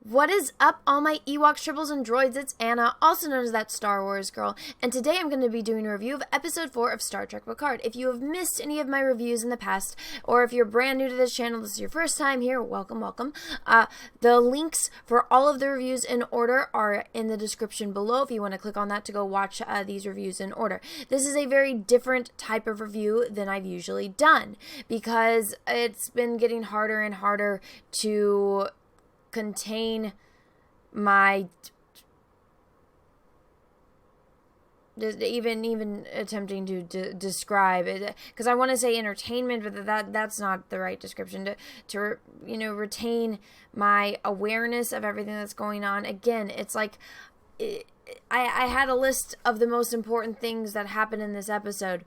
What is up, all my Ewoks, tribbles, and droids? It's Anna, also known as that Star Wars girl, and today I'm going to be doing a review of Episode 4 of Star Trek Picard. If you have missed any of my reviews in the past, or if you're brand new to this channel, this is your first time here, welcome. The links for all of the reviews in order are in the description below if you want to click on that to go watch these reviews in order. This is a very different type of review than I've usually done, because it's been getting harder and harder to contain my even attempting to describe it, because I want to say entertainment, but that's not the right description, to retain my awareness of everything that's going on. Again, it's like I had a list of the most important things that happened in this episode,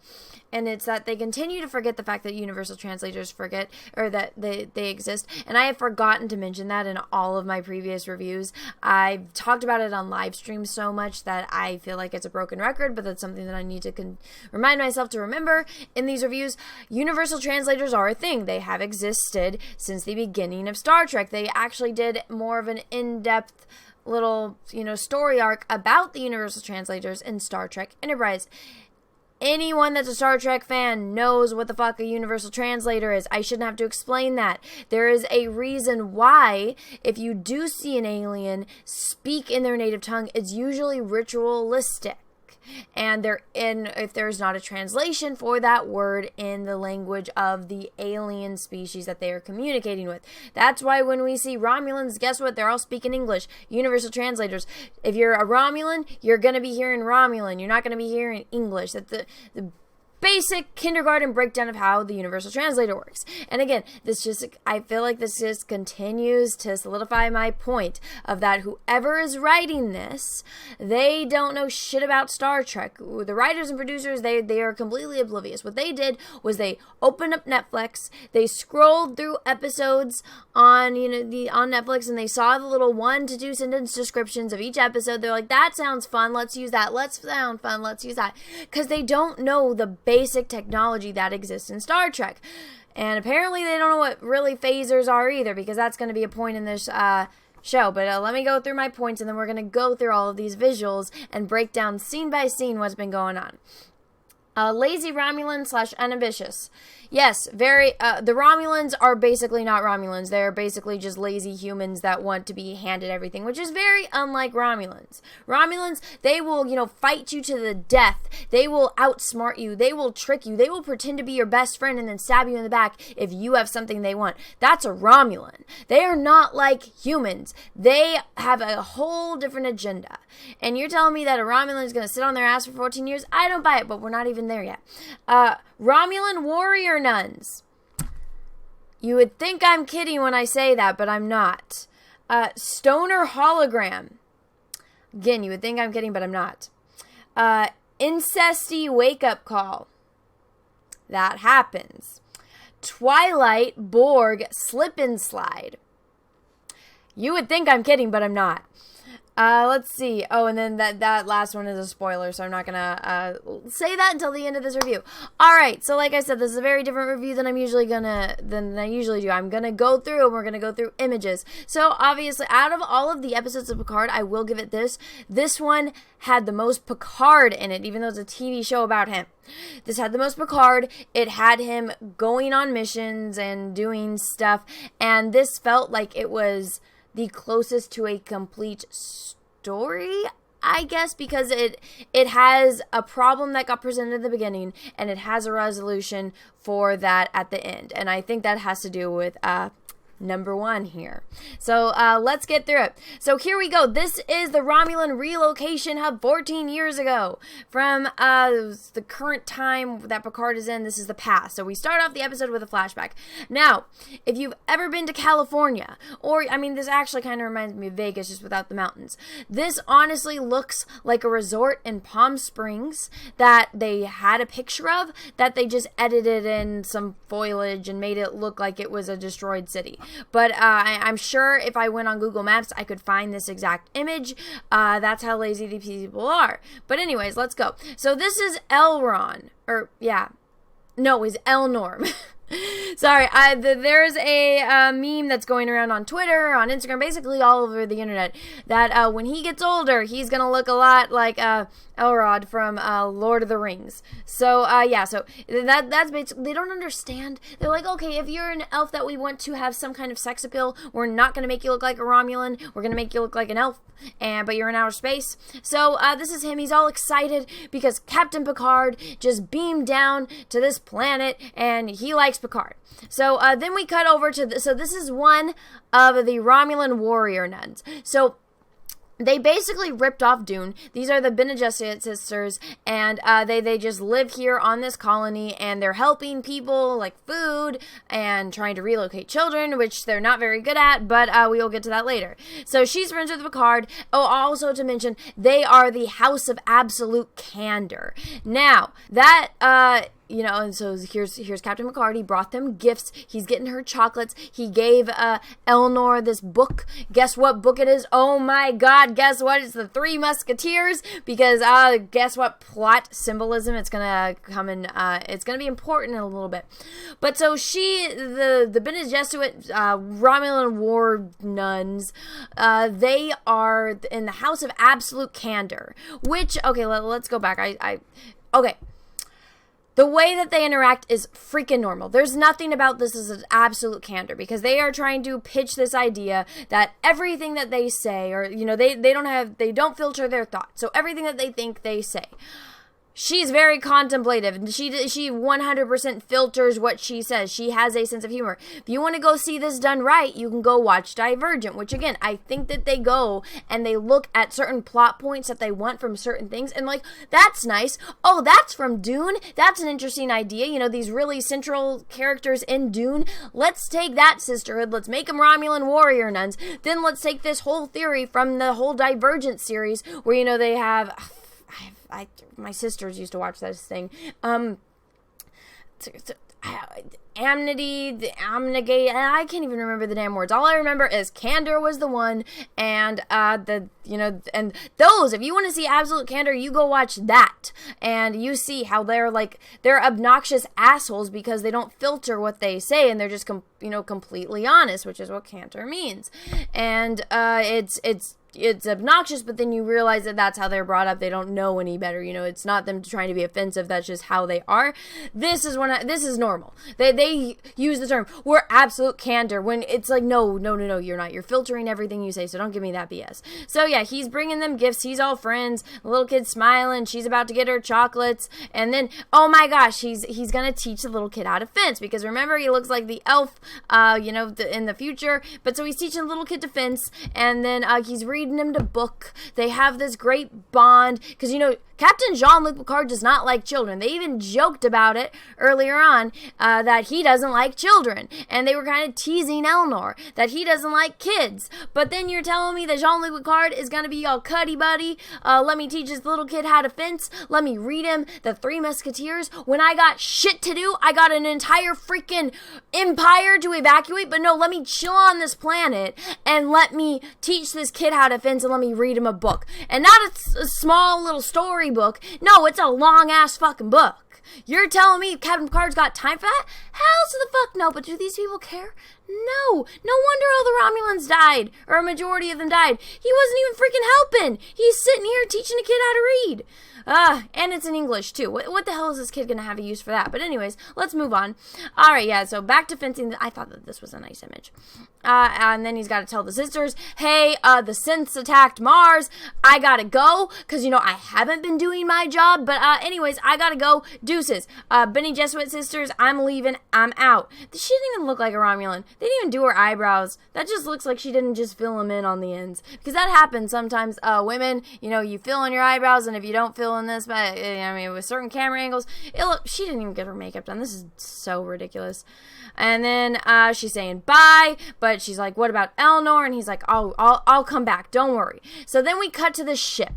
and it's that they continue to forget the fact that universal translators forget, or that they exist, and I have forgotten to mention that in all of my previous reviews. I've talked about it on live streams so much that I feel like it's a broken record, but that's something that I need to remind myself to remember in these reviews. Universal translators are a thing. They have existed since the beginning of Star Trek. They actually did more of an in-depth little, story arc about the universal translators in Star Trek Enterprise. Anyone that's a Star Trek fan knows what the fuck a universal translator is. I shouldn't have to explain that. There is a reason why, if you do see an alien speak in their native tongue, it's usually ritualistic. And if there's not a translation for that word in the language of the alien species that they are communicating with. That's why when we see Romulans, guess what? They're all speaking English. Universal translators. If you're a Romulan, you're going to be hearing Romulan. You're not going to be hearing English. That's the basic kindergarten breakdown of how the universal translator works. And again, I feel like this just continues to solidify my point of that whoever is writing this, they don't know shit about Star Trek. The writers and producers, they are completely oblivious. What they did was they opened up Netflix, they scrolled through episodes on Netflix, and they saw the little 1 to 2 sentence descriptions of each episode. They're like, that sounds fun, let's use that. Let's use that. Because they don't know the basic technology that exists in Star Trek. And apparently they don't know what really phasers are either, because that's going to be a point in this show. But let me go through my points, and then we're going to go through all of these visuals and break down scene by scene what's been going on. Lazy Romulan / unambitious. Yes, the Romulans are basically not Romulans. They're basically just lazy humans that want to be handed everything, which is very unlike Romulans. Romulans, they will, fight you to the death. They will outsmart you. They will trick you. They will pretend to be your best friend and then stab you in the back if you have something they want. That's a Romulan. They are not like humans. They have a whole different agenda. And you're telling me that a Romulan is going to sit on their ass for 14 years? I don't buy it, but we're not even there yet. Romulan warrior nuns. You would think I'm kidding when I say that, but I'm not. Stoner hologram. Again, you would think I'm kidding, but I'm not. Incesty wake-up call. That happens. Twilight Borg slip and slide. You would think I'm kidding, but I'm not. Let's see. Oh, and then that last one is a spoiler, so I'm not gonna say that until the end of this review. Alright, so like I said, this is a very different review than I usually do. I'm gonna go through, and we're gonna go through images. So, obviously, out of all of the episodes of Picard, I will give it this. This one had the most Picard in it, even though it's a TV show about him. This had the most Picard. It had him going on missions and doing stuff, and this felt like it was the closest to a complete story, I guess, because it has a problem that got presented at the beginning, and it has a resolution for that at the end. And I think that has to do with number 1 here. So let's get through it. So here we go. This is the Romulan relocation hub 14 years ago. From the current time that Picard is in, this is the past. So we start off the episode with a flashback. Now, if you've ever been to California, or, this actually kind of reminds me of Vegas, just without the mountains. This honestly looks like a resort in Palm Springs that they had a picture of, that they just edited in some foliage and made it look like it was a destroyed city. But I'm sure if I went on Google Maps, I could find this exact image. That's how lazy these people are. But anyways, let's go. So this is Elrond. He's Elnorm. Sorry, there's a meme that's going around on Twitter, on Instagram, basically all over the internet, that when he gets older, he's gonna look a lot like Elrond from Lord of the Rings. So so that's basically, they don't understand. They're like, okay, if you're an elf that we want to have some kind of sex appeal, we're not gonna make you look like a Romulan. We're gonna make you look like an elf. But you're in outer space. So this is him. He's all excited because Captain Picard just beamed down to this planet, and he likes Picard. So then we cut over to so this is one of the Romulan warrior nuns. So they basically ripped off Dune. These are the Bene Gesserit sisters, and they just live here on this colony, and they're helping people, like food, and trying to relocate children, which they're not very good at, but we will get to that later. So she's friends with Picard. Oh, also to mention, they are the House of Absolute Candor. Now, that, and so here's Captain Picard. He brought them gifts. He's getting her chocolates. He gave Eleanor this book. Guess what book it is? Oh my God! Guess what? It's the Three Musketeers. Because guess what? Plot symbolism. It's gonna come in. It's gonna be important in a little bit. But so the Bene Gesserit Romulan war nuns. They are in the House of Absolute Candor. Which let's go back. Okay. The way that they interact is freaking normal. There's nothing about this as an absolute candor, because they are trying to pitch this idea that everything that they say, or they don't filter their thoughts. So everything that they think, they say. She's very contemplative, and she 100% filters what she says. She has a sense of humor. If you want to go see this done right, you can go watch Divergent, which again, I think that they go and they look at certain plot points that they want from certain things, and like, that's nice. Oh, that's from Dune. That's an interesting idea. These really central characters in Dune. Let's take that sisterhood. Let's make them Romulan warrior nuns. Then let's take this whole theory from the whole Divergent series, where, they have... my sisters used to watch this thing. Amnity, Amnegate, and I can't even remember the damn words. All I remember is Candor was the one, and and those, if you want to see absolute candor, you go watch that, and you see how they're obnoxious assholes because they don't filter what they say, and they're just completely honest, which is what candor means, and it's obnoxious, but then you realize that that's how they're brought up. They don't know any better. It's not them trying to be offensive. That's just how they are. This is normal. They use the term, we're absolute candor, when it's like, no, you're not. You're filtering everything you say, so don't give me that BS. So yeah, he's bringing them gifts. He's all friends. The little kid's smiling. She's about to get her chocolates. And then, oh my gosh, he's going to teach the little kid how to fence, because remember, he looks like the elf, in the future. But so he's teaching the little kid to fence, and then he's reading him to book. They have this great bond, because Captain Jean-Luc Picard does not like children. They even joked about it earlier on, that he doesn't like children, and they were kind of teasing Eleanor that he doesn't like kids. But then you're telling me that Jean-Luc Picard is going to be all cuddy buddy, let me teach this little kid how to fence, let me read him the Three Musketeers, when I got shit to do. I got an entire freaking empire to evacuate, but no, let me chill on this planet and let me teach this kid how to fence, and let me read him a book. And not a small little story book. No, it's a long ass fucking book. You're telling me Captain Picard's got time for that? Hell to the fuck no. But do these people care? No. No wonder all the Romulans died, or a majority of them died. He wasn't even freaking helping. He's sitting here teaching a kid how to read. And it's in English too. What the hell is this kid gonna have a use for that? But anyways, let's move on. Alright, yeah, so back to fencing. I thought that this was a nice image. And then he's got to tell the sisters, hey, the synths attacked Mars. I gotta go, because, I haven't been doing my job. But anyways, I gotta go. Deuces. Bene Gesserit sisters, I'm leaving. I'm out. She didn't even look like a Romulan. They didn't even do her eyebrows. That just looks like she didn't just fill them in on the ends. Because that happens sometimes. Women, you fill in your eyebrows, and if you don't fill in this, but with certain camera angles, she didn't even get her makeup done. This is so ridiculous. And then she's saying bye, but she's like, what about Eleanor? And he's like, I'll come back. Don't worry. So then we cut to the ship.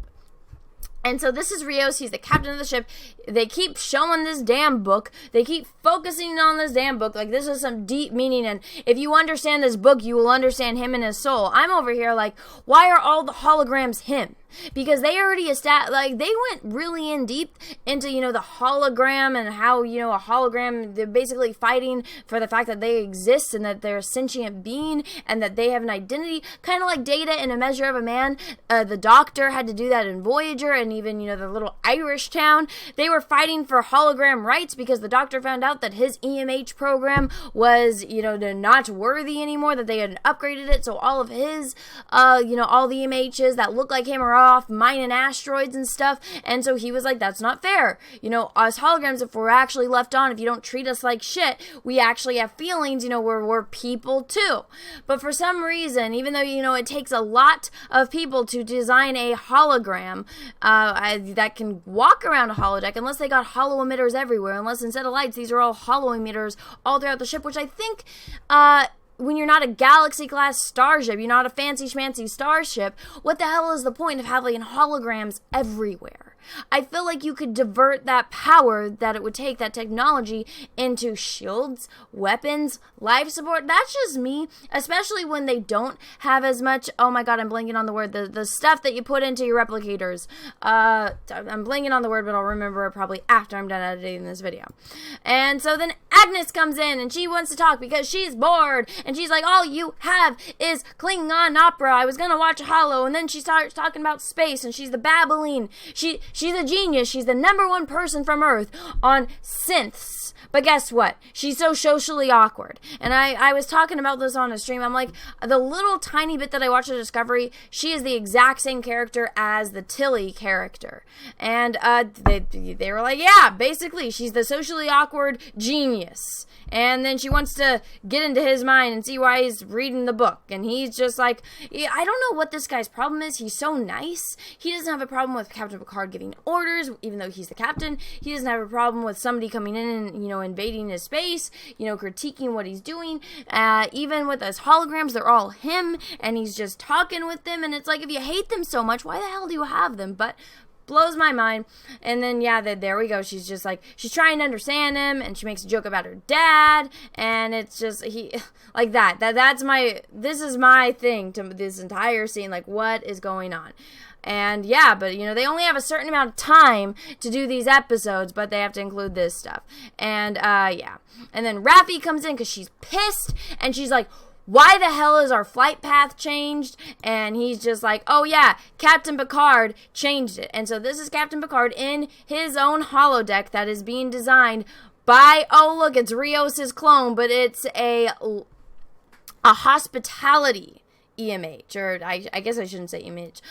And so this is Rios. He's the captain of the ship. They keep showing this damn book. They keep focusing on this damn book. Like, this is some deep meaning. And if you understand this book, you will understand him and his soul. I'm over here like, why are all the holograms him? because they already they went really in deep into, the hologram and how, a hologram, they're basically fighting for the fact that they exist and that they're a sentient being and that they have an identity, kind of like Data in A Measure of a Man. The Doctor had to do that in Voyager, and even, the little Irish town, they were fighting for hologram rights because the Doctor found out that his EMH program was, not worthy anymore, that they had upgraded it, so all of his, all the EMHs that look like him are off mining asteroids and stuff, and so he was like, that's not fair. Us holograms, if we're actually left on, if you don't treat us like shit, we actually have feelings, we're people too. But for some reason, even though, it takes a lot of people to design a hologram that can walk around a holodeck, unless they got holo emitters everywhere, unless instead of lights, these are all holo emitters all throughout the ship, which I think, when you're not a galaxy-class starship, you're not a fancy-schmancy starship, what the hell is the point of having holograms everywhere? I feel like you could divert that power that it would take, that technology, into shields, weapons, life support. That's just me, especially when they don't have as much, oh my god, I'm blanking on the word, the stuff that you put into your replicators. I'm blanking on the word, but I'll remember it probably after I'm done editing this video. And so then Agnes comes in, and she wants to talk because she's bored, and she's like, all you have is Klingon opera. I was gonna watch Holo, and then she starts talking about space, and she's the babbling. She's a genius. She's the #1 person from Earth on synths. But guess what? She's so socially awkward. And I was talking about this on a stream. I'm like, the little tiny bit that I watched of Discovery, she is the exact same character as the Tilly character. And they were like, yeah, basically, she's the socially awkward genius. And then she wants to get into his mind and see why he's reading the book. And he's just like, I don't know what this guy's problem is. He's so nice. He doesn't have a problem with Captain Picard giving orders, even though he's the captain. He doesn't have a problem with somebody coming in and, invading his space, critiquing what he's doing. Even with his holograms, they're all him. And he's just talking with them. And it's like, if you hate them so much, why the hell do you have them? But blows my mind. And then there we go, she's just like, she's trying to understand him, and she makes a joke about her dad, and it's just, he like this is my thing to this entire scene, like, what is going on? And but they only have a certain amount of time to do these episodes, but they have to include this stuff. And and then Raffi comes in because she's pissed, and she's like, why the hell is our flight path changed? And he's just like, oh yeah, Captain Picard changed it. And so this is Captain Picard in his own holodeck that is being designed by, oh look, it's Rios' clone, but it's a hospitality EMH, or I guess I shouldn't say EMH.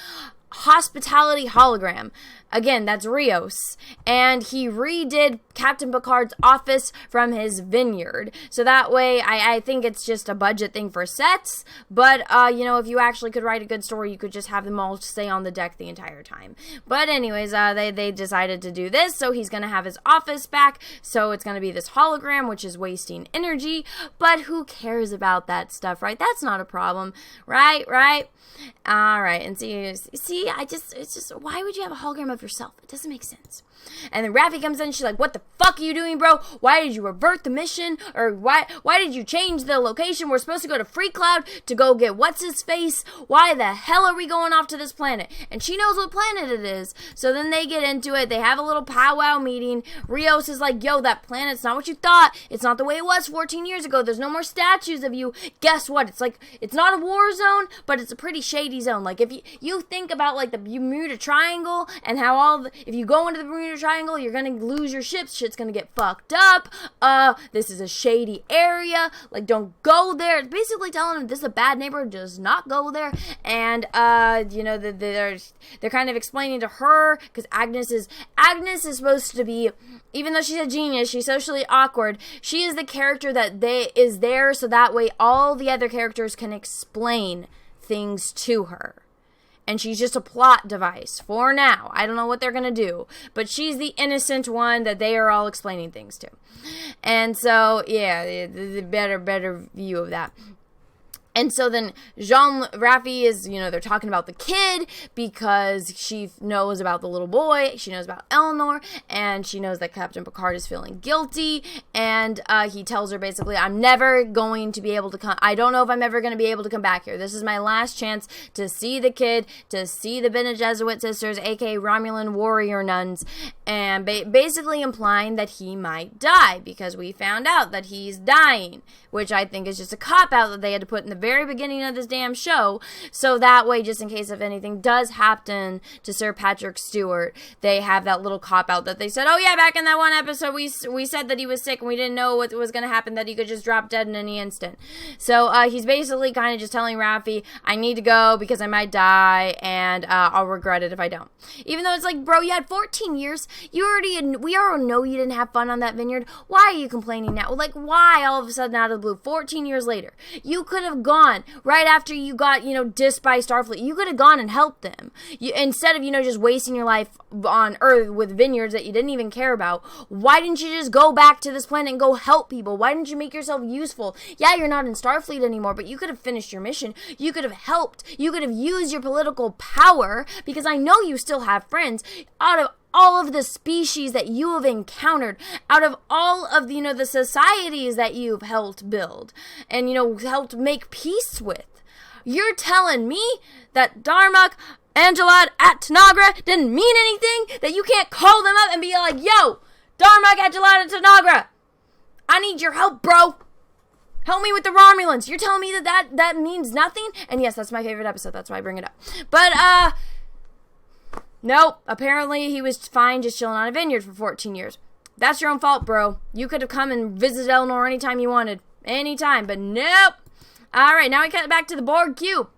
Hospitality hologram. Again, that's Rios. And he redid Captain Picard's office from his vineyard. So that way, I think it's just a budget thing for sets. But, if you actually could write a good story, you could just have them all stay on the deck the entire time. But anyways, they decided to do this. So he's going to have his office back. So it's going to be this hologram, which is wasting energy. But who cares about that stuff, right? That's not a problem, right? All right. And see, it's just, why would you have a hologram of yourself? It doesn't make sense. And then Raffi comes in, she's like, what the fuck are you doing, bro? Why did you revert the mission? Or why did you change the location? We're supposed to go to Free Cloud to go get what's-his-face. Why the hell are we going off to this planet? And she knows what planet it is. So then they get into it. They have a little powwow meeting. Rios is like, yo, that planet's not what you thought. It's not the way it was 14 years ago. There's no more statues of you. Guess what? It's like, it's not a war zone, but it's a pretty shady zone. Like, if you think about, like, the Bermuda Triangle and how if you go into the Bermuda Triangle, you're gonna lose your ships. Shit's gonna get fucked up. This is a shady area. Like, don't go there. It's basically telling them this is a bad neighborhood. Just not go there. And they're kind of explaining to her, because Agnes is supposed to be, even though she's a genius, she's socially awkward. She is the character that is there, so that way all the other characters can explain things to her. And she's just a plot device for now. I don't know what they're going to do. But she's the innocent one that they are all explaining things to. And so, yeah, the better view of that. And so then Raffi is, they're talking about the kid because she knows about the little boy, she knows about Eleanor, and she knows that Captain Picard is feeling guilty, and he tells her basically, I'm never going to be able to come, I don't know if I'm ever going to be able to come back here. This is my last chance to see the kid, to see the Bene Gesserit sisters, aka Romulan warrior nuns, and basically implying that he might die, because we found out that he's dying, which I think is just a cop-out that they had to put in the very beginning of this damn show, so that way, just in case if anything does happen to Sir Patrick Stewart, they have that little cop-out that they said, oh yeah, back in that one episode, we said that he was sick, and we didn't know what was going to happen, that he could just drop dead in any instant. So, he's basically kind of just telling Raffi, I need to go because I might die, and I'll regret it if I don't. Even though it's like, bro, you had 14 years, we already know you didn't have fun on that vineyard, why are you complaining now? Like, why all of a sudden out of the blue, 14 years later? You could have gone right after you got, dissed by Starfleet. You could have gone and helped them. Instead of, just wasting your life on Earth with vineyards that you didn't even care about, why didn't you just go back to this planet and go help people? Why didn't you make yourself useful? Yeah, you're not in Starfleet anymore, but you could have finished your mission. You could have helped. You could have used your political power, because I know you still have friends. Out of all of the species that you have encountered, out of all of the, the societies that you've helped build and, helped make peace with, you're telling me that Darmok, Angelad, at Tanagra didn't mean anything? That you can't call them up and be like, yo, Darmok, Angelad, and Tanagra, I need your help, bro. Help me with the Romulans. You're telling me that means nothing? And yes, that's my favorite episode. That's why I bring it up. But, nope. Apparently, he was fine just chilling on a vineyard for 14 years. That's your own fault, bro. You could have come and visited Eleanor anytime you wanted. Anytime. But nope. Alright, now we cut back to the Borg Cube.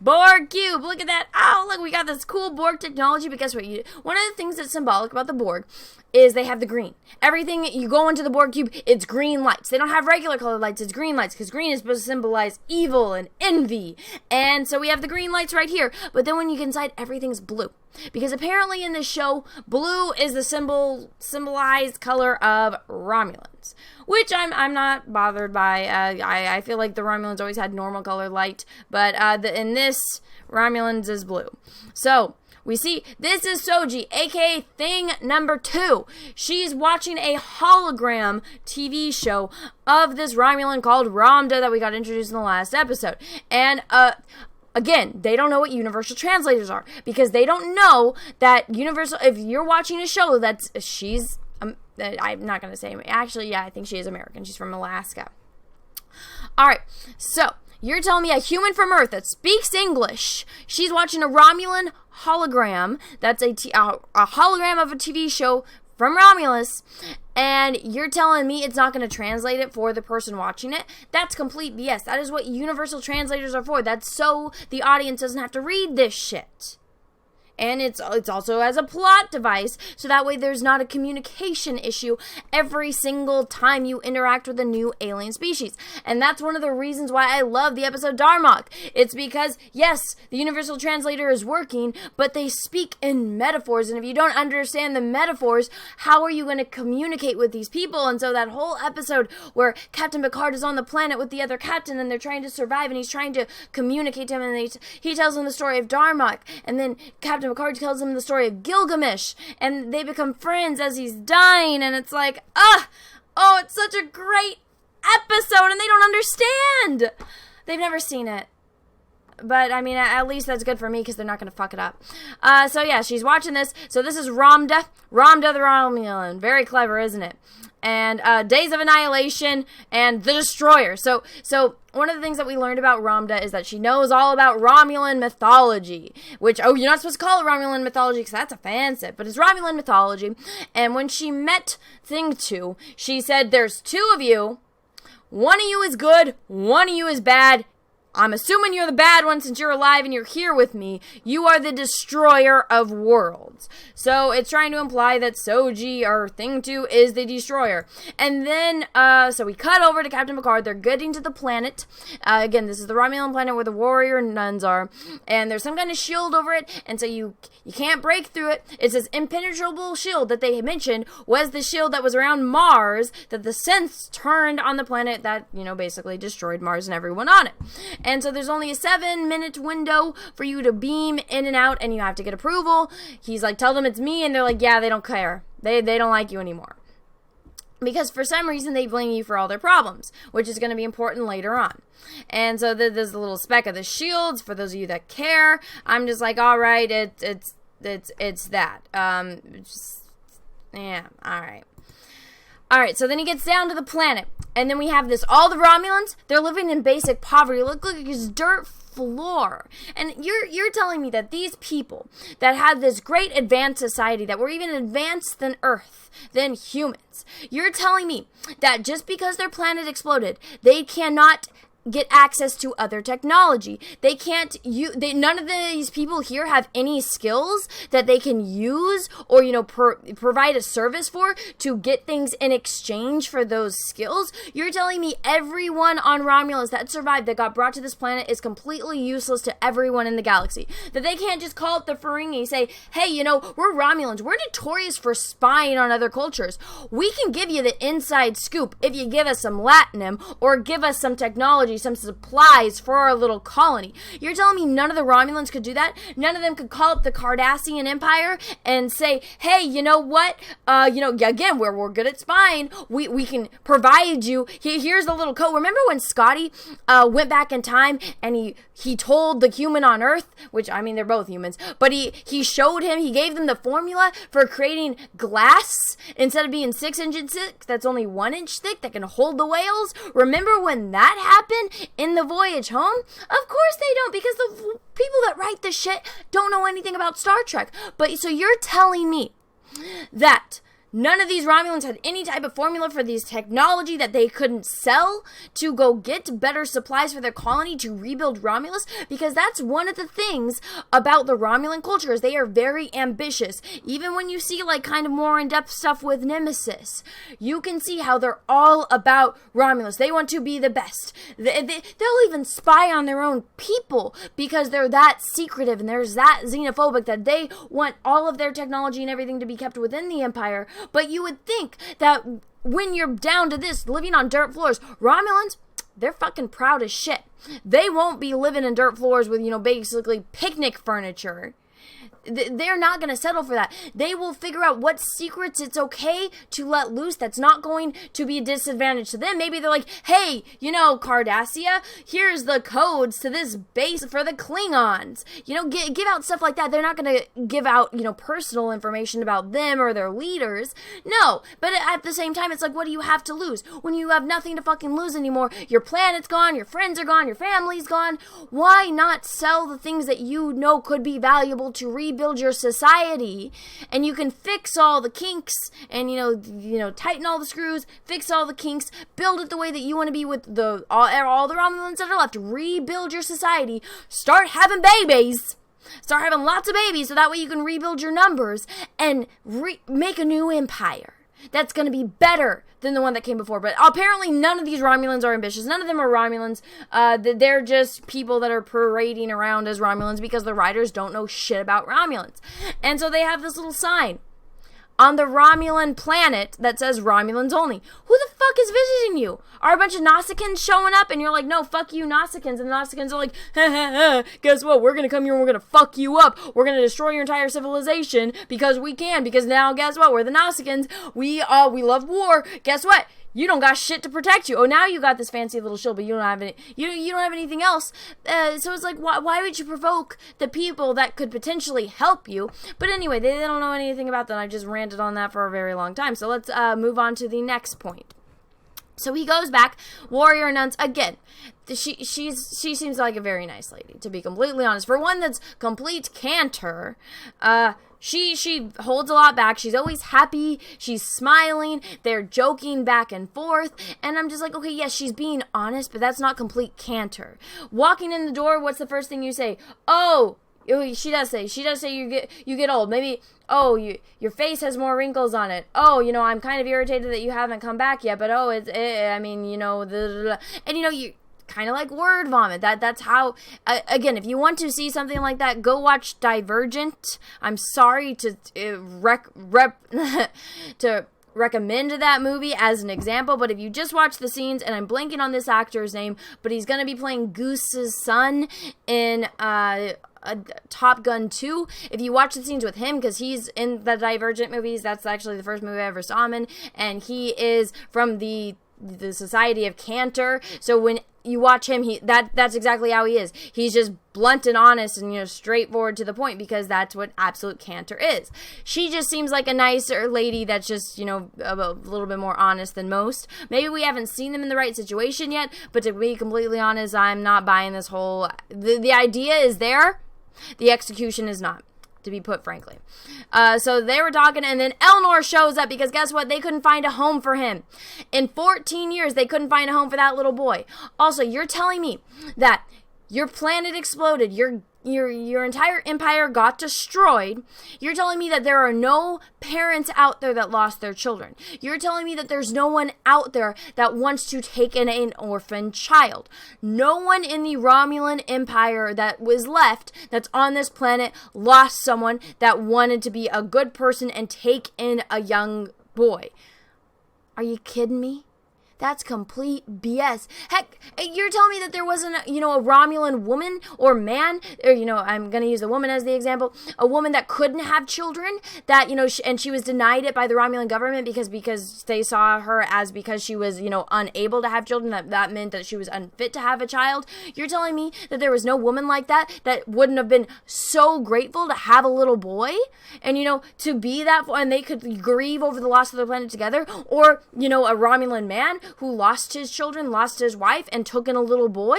Borg Cube. Look at that. Oh, look, we got this cool Borg technology. But guess what? One of the things that's symbolic about the Borg is they have the green. Everything, you go into the Borg Cube, it's green lights. They don't have regular colored lights, it's green lights, because green is supposed to symbolize evil and envy. And so we have the green lights right here. But then when you get inside, everything's blue. Because apparently in this show, blue is the symbolized color of Romulans. Which I'm not bothered by. I feel like the Romulans always had normal colored light. But in this, Romulans is blue. So, we see, this is Soji, aka thing number 2. She's watching a hologram TV show of this Romulan called Ramda that we got introduced in the last episode. And, again, they don't know what universal translators are, because they don't know that if you're watching a show she's, I'm not going to say, actually, yeah, I think she is American. She's from Alaska. Alright, so, you're telling me a human from Earth that speaks English, she's watching a Romulan hologram, that's a hologram of a TV show from Romulus, and you're telling me it's not going to translate it for the person watching it? That's complete BS. That is what universal translators are for. That's so the audience doesn't have to read this shit. And it's also as a plot device, so that way there's not a communication issue every single time you interact with a new alien species. And that's one of the reasons why I love the episode Darmok. It's because, yes, the universal translator is working, but they speak in metaphors, and if you don't understand the metaphors, how are you going to communicate with these people? And so that whole episode where Captain Picard is on the planet with the other captain, and they're trying to survive, and he's trying to communicate to him, and he tells him the story of Darmok, and then Captain Picard tells him the story of Gilgamesh, and they become friends as he's dying, and it's like, it's such a great episode, and they don't understand. They've never seen it. But, I mean, at least that's good for me, because they're not going to fuck it up. So, yeah, she's watching this. So, this is Ramda the Romulan. Very clever, isn't it? And Days of Annihilation and the Destroyer. So one of the things that we learned about Ramda is that she knows all about Romulan mythology. Which, you're not supposed to call it Romulan mythology because that's offensive, but it's Romulan mythology. And when she met Thing 2, she said, there's 2 of you. One of you is good, one of you is bad. I'm assuming you're the bad one since you're alive and you're here with me. You are the destroyer of worlds. So it's trying to imply that Soji, or Thing 2, is the destroyer. And then, so we cut over to Captain Picard. They're getting to the planet. Again, this is the Romulan planet where the warrior nuns are. And there's some kind of shield over it. And so you can't break through it. It's this impenetrable shield that they mentioned was the shield that was around Mars that the synths turned on the planet that, basically destroyed Mars and everyone on it. And so there's only a 7-minute window for you to beam in and out, and you have to get approval. He's like, tell them it's me, and they're like, yeah, they don't care. They don't like you anymore. Because for some reason they blame you for all their problems, which is going to be important later on. And so there's a little speck of the shields for those of you that care. I'm just like, all right, it's that. Yeah, all right. All right, so then he gets down to the planet, and then we have all the Romulans, they're living in basic poverty. Look like this dirt floor. And you're telling me that these people that had this great advanced society, that were even advanced than Earth, than humans, you're telling me that just because their planet exploded, they cannot get access to other technology. They can't none of these people here have any skills that they can use or, provide a service for to get things in exchange for those skills. You're telling me everyone on Romulus that survived, that got brought to this planet, is completely useless to everyone in the galaxy. That they can't just call up the Ferengi and say, hey, we're Romulans. We're notorious for spying on other cultures. We can give you the inside scoop if you give us some latinum or give us some technology, some supplies for our little colony. You're telling me none of the Romulans could do that? None of them could call up the Cardassian Empire and say, hey, you know what? Again, we're good at spying. We can provide you. Here's the little code. Remember when Scotty went back in time and he told the human on Earth, which, I mean, they're both humans, but he showed him, he gave them the formula for creating glass instead of being 6 inches thick, that's only 1 inch thick, that can hold the whales? Remember when that happened in the voyage home? Of course they don't, because the people that write this shit don't know anything about Star Trek. But so you're telling me that none of these Romulans had any type of formula for these technology that they couldn't sell to go get better supplies for their colony to rebuild Romulus? Because that's one of the things about the Romulan culture, is they are very ambitious. Even when you see kind of more in-depth stuff with Nemesis, you can see how they're all about Romulus. They want to be the best. They'll even spy on their own people because they're that secretive and they're that xenophobic that they want all of their technology and everything to be kept within the Empire. But you would think that when you're down to this, living on dirt floors, Romulans, they're fucking proud as shit. They won't be living in dirt floors with, basically picnic furniture. They're not going to settle for that. They will figure out what secrets it's okay to let loose that's not going to be a disadvantage to them. Maybe they're like, hey, Cardassia, here's the codes to this base for the Klingons. Give out stuff like that. They're not going to give out, personal information about them or their leaders. No, but at the same time, it's like, what do you have to lose? When you have nothing to fucking lose anymore, your planet's gone, your friends are gone, your family's gone. Why not sell the things that could be valuable to rebuild your society, and you can fix all the kinks and tighten all the screws, fix all the kinks, build it the way that you want to be with all the Romulans that are left. Rebuild your society, start having babies, start having lots of babies, so that way you can rebuild your numbers and make a new empire that's going to be better than the one that came before. But apparently none of these Romulans are ambitious. None of them are Romulans. They're just people that are parading around as Romulans because the writers don't know shit about Romulans. And so they have this little sign on the Romulan planet that says Romulans only. Who the fuck is visiting you? Are a bunch of Nausicaans showing up? And you're like, no, fuck you, Nausicaans. And the Nausicaans are like, ha ha ha, guess what? We're gonna come here and we're gonna fuck you up. We're gonna destroy your entire civilization because we can. Because now, guess what? We're the Nausicaans. We love war. Guess what? You don't got shit to protect you. Oh, now you got this fancy little shield, but you don't have any. You don't have anything else. So it's like, why would you provoke the people that could potentially help you? But anyway, they don't know anything about that. I just ranted on that for a very long time. So let's move on to the next point. So he goes back, warrior nuns again. She seems like a very nice lady, to be completely honest. For one that's complete canter, She holds a lot back. She's always happy. She's smiling. They're joking back and forth. And I'm just like, okay, yes, she's being honest, but that's not complete canter. Walking in the door, what's the first thing you say? Oh, she does say you get old. Maybe, your face has more wrinkles on it. Oh, I'm kind of irritated that you haven't come back yet, but you kind of like word vomit. That's how, again, if you want to see something like that, go watch Divergent. I'm sorry to recommend that movie as an example, but if you just watch the scenes, and I'm blanking on this actor's name, but he's going to be playing Goose's son in Top Gun 2. If you watch the scenes with him, because he's in the Divergent movies, that's actually the first movie I ever saw him in, and he is from the Society of Cantor. So when you watch him, that's exactly how he is. He's just blunt and honest and, straightforward to the point, because that's what absolute Cantor is. She just seems like a nicer lady that's just, a little bit more honest than most. Maybe we haven't seen them in the right situation yet, but to be completely honest, I'm not buying this whole... The idea is there, the execution is not, to be put frankly. So they were talking, and then Elnor shows up, because guess what? They couldn't find a home for him. In 14 years, they couldn't find a home for that little boy. Also, you're telling me that your planet exploded, your entire empire got destroyed. You're telling me that there are no parents out there that lost their children. You're telling me that there's no one out there that wants to take in an orphan child. No one in the Romulan Empire that was left, that's on this planet, lost someone that wanted to be a good person and take in a young boy. Are you kidding me? That's complete BS. Heck, you're telling me that there wasn't, a Romulan woman or man, or, I'm going to use the woman as the example, a woman that couldn't have children, that, and she was denied it by the Romulan government because they saw her as, because she was, unable to have children, that meant that she was unfit to have a child. You're telling me that there was no woman like that wouldn't have been so grateful to have a little boy, and, to be that, and they could grieve over the loss of their planet together, or, a Romulan man who lost his children, lost his wife, and took in a little boy?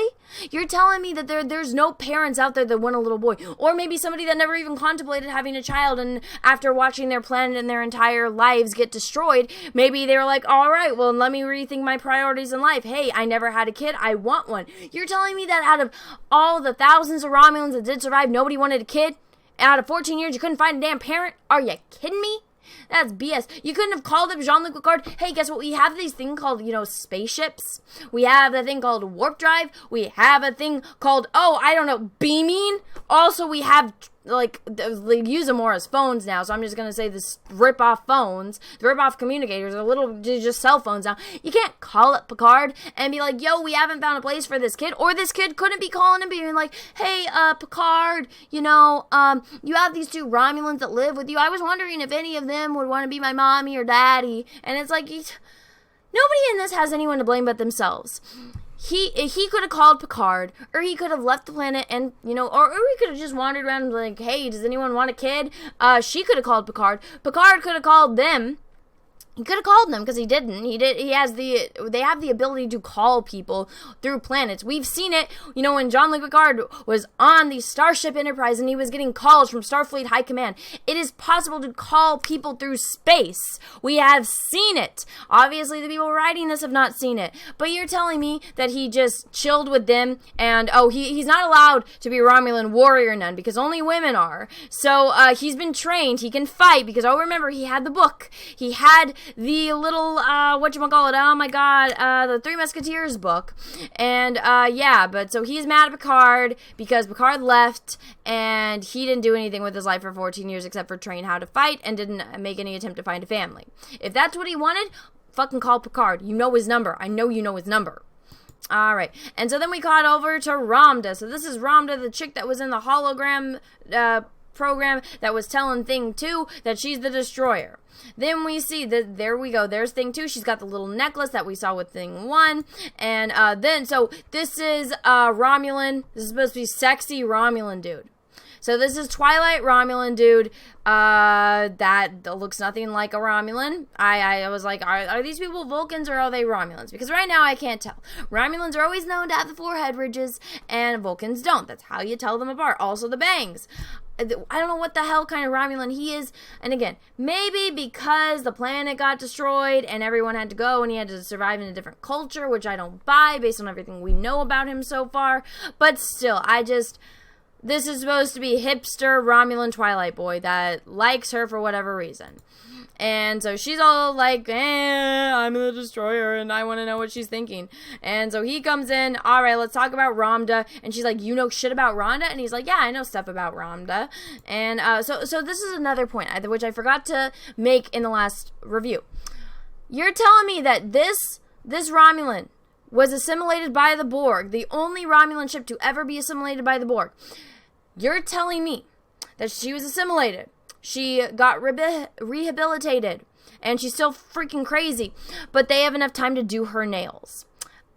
You're telling me that there's no parents out there that want a little boy, or maybe somebody that never even contemplated having a child, and after watching their planet and their entire lives get destroyed, maybe they were like, all right, well, let me rethink my priorities in life. Hey, I never had a kid, I want one. You're telling me that out of all the thousands of Romulans that did survive, nobody wanted a kid? And out of 14 years, you couldn't find a damn parent? Are you kidding me? That's BS. You couldn't have called up Jean-Luc Picard. Hey, guess what? We have these thing called, spaceships. We have a thing called warp drive. We have a thing called, beaming. Also, we have, they use them more as phones now, so I'm just going to say this rip-off phones. The rip-off communicators are just cell phones now. You can't call up Picard and be like, yo, we haven't found a place for this kid. Or this kid couldn't be calling and being like, hey, Picard, you have these two Romulans that live with you. I was wondering if any of them would want to be my mommy or daddy. And it's like, nobody in this has anyone to blame but themselves. He could have called Picard, or he could have left the planet and, or he could have just wandered around and like, hey, does anyone want a kid? She could have called Picard. Picard could have called them. He could have called them, because he didn't. They have the ability to call people through planets. We've seen it, when Jean-Luc Picard was on the Starship Enterprise and he was getting calls from Starfleet High Command. It is possible to call people through space. We have seen it. Obviously, the people writing this have not seen it. But you're telling me that he just chilled with them, and, he's not allowed to be a Romulan warrior nun, because only women are. So, he's been trained. He can fight, because, remember, he had the book. He had the little, the Three Musketeers book. And, but so he's mad at Picard because Picard left and he didn't do anything with his life for 14 years except for train how to fight and didn't make any attempt to find a family. If that's what he wanted, fucking call Picard. You know his number. I know you know his number. Alright, and so then we caught over to Ramda. So this is Ramda, the chick that was in the hologram, program that was telling Thing 2 that she's the destroyer. Then we see that, there we go, there's Thing 2. She's got the little necklace that we saw with Thing 1. And so this is Romulan. This is supposed to be sexy Romulan dude. So this is Twilight Romulan dude that looks nothing like a Romulan. I was like, are these people Vulcans or are they Romulans? Because right now I can't tell. Romulans are always known to have the forehead ridges and Vulcans don't. That's how you tell them apart. Also the bangs. I don't know what the hell kind of Romulan he is. And again, maybe because the planet got destroyed and everyone had to go and he had to survive in a different culture, which I don't buy based on everything we know about him so far. But still, this is supposed to be hipster Romulan Twilight boy that likes her for whatever reason. And so she's all like, I'm the destroyer and I want to know what she's thinking. And so he comes in, all right, let's talk about Ramda. And she's like, you know shit about Ramda? And he's like, yeah, I know stuff about Ramda. And so this is another point, which I forgot to make in the last review. You're telling me that this Romulan was assimilated by the Borg, the only Romulan ship to ever be assimilated by the Borg. You're telling me that she was assimilated, she got rehabilitated, and she's still freaking crazy, but they have enough time to do her nails.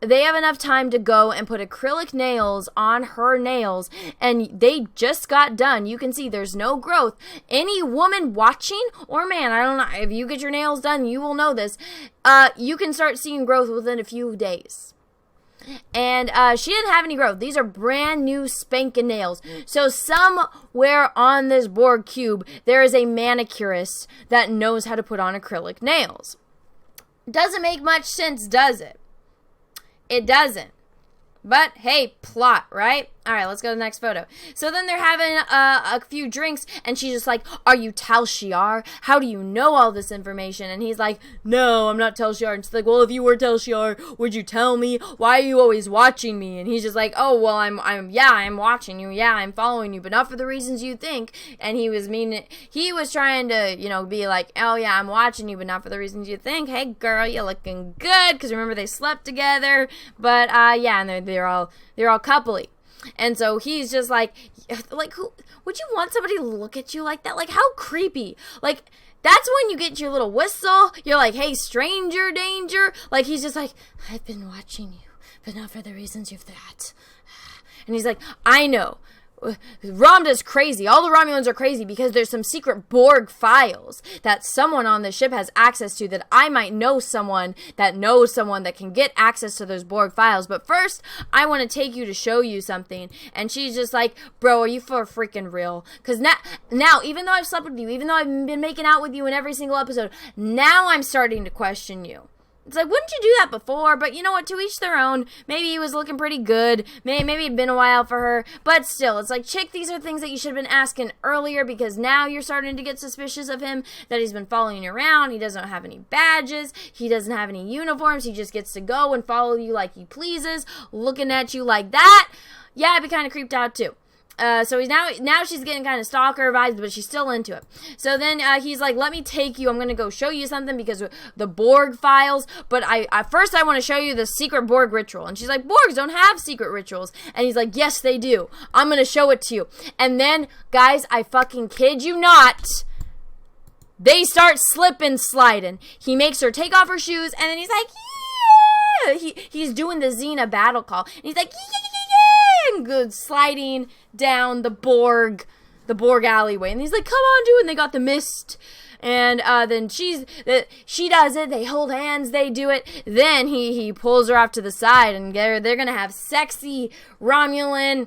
They have enough time to go and put acrylic nails on her nails, and they just got done. You can see there's no growth. Any woman watching, or man, I don't know, if you get your nails done, you will know this, you can start seeing growth within a few days. And she didn't have any growth. These are brand new spanking nails. So somewhere on this Borg cube, there is a manicurist that knows how to put on acrylic nails. Doesn't make much sense, does it? It doesn't. But, hey, plot, right? All right, let's go to the next photo. So then they're having a few drinks, and she's just like, are you Tal Shiar? How do you know all this information? And he's like, no, I'm not Tal Shiar. And she's like, well, if you were Tal Shiar, would you tell me? Why are you always watching me? And he's just like, oh, well, I'm watching you. Yeah, I'm following you, but not for the reasons you think. And he was trying to, be like, oh, yeah, I'm watching you, but not for the reasons you think. Hey, girl, you're looking good. Because remember, they slept together. But, yeah, and they're all coupley. And so he's just like, who would you want somebody to look at you like that? Like, how creepy. Like, that's when you get your little whistle. You're like, hey, stranger danger. Like, he's just like, I've been watching you, but not for the reasons you thought. And he's like, I know. Ramda's crazy. All the Romulans are crazy because there's some secret Borg files that someone on the ship has access to, that I might know someone that knows someone that can get access to those Borg files. But first, I want to take you to show you something. And she's just like, bro, are you for freaking real? Because now, even though I've slept with you, even though I've been making out with you in every single episode, now I'm starting to question you. It's like, wouldn't you do that before? But you know what? To each their own. Maybe he was looking pretty good. Maybe it'd been a while for her. But still, it's like, chick, these are things that you should have been asking earlier, because now you're starting to get suspicious of him, that he's been following you around. He doesn't have any badges. He doesn't have any uniforms. He just gets to go and follow you like he pleases, looking at you like that. Yeah, I'd be kind of creeped out too. So he's now she's getting kind of stalker vibes, but she's still into it. So then he's like, let me take you. I'm going to go show you something because the Borg files. But first I want to show you the secret Borg ritual. And she's like, Borgs don't have secret rituals. And he's like, yes, they do. I'm going to show it to you. And then, guys, I fucking kid you not, they start slipping, sliding. He makes her take off her shoes. And then he's like, yeah. He's doing the Xena battle call. And he's like, yeah. And good sliding down the Borg alleyway, and he's like, come on, dude. And they got the mist, and then she does it. They hold hands, they do it. Then he pulls her off to the side, and they're gonna have sexy Romulan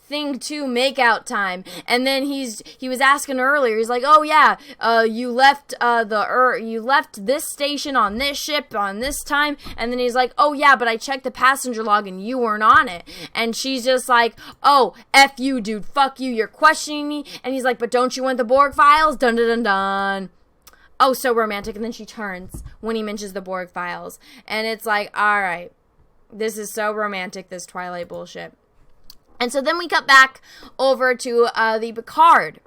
thing to make out time. And then he was asking earlier, he's like, oh yeah, you left you left this station on this ship on this time. And then he's like, oh yeah, but I checked the passenger log and you weren't on it. And she's just like, oh, F you, dude, fuck you, you're questioning me. And he's like, but don't you want the Borg files? Dun dun dun dun. Oh, so romantic. And then she turns when he mentions the Borg files, and it's like, all right, this is so romantic, this Twilight bullshit. And so then we cut back over to the Picard,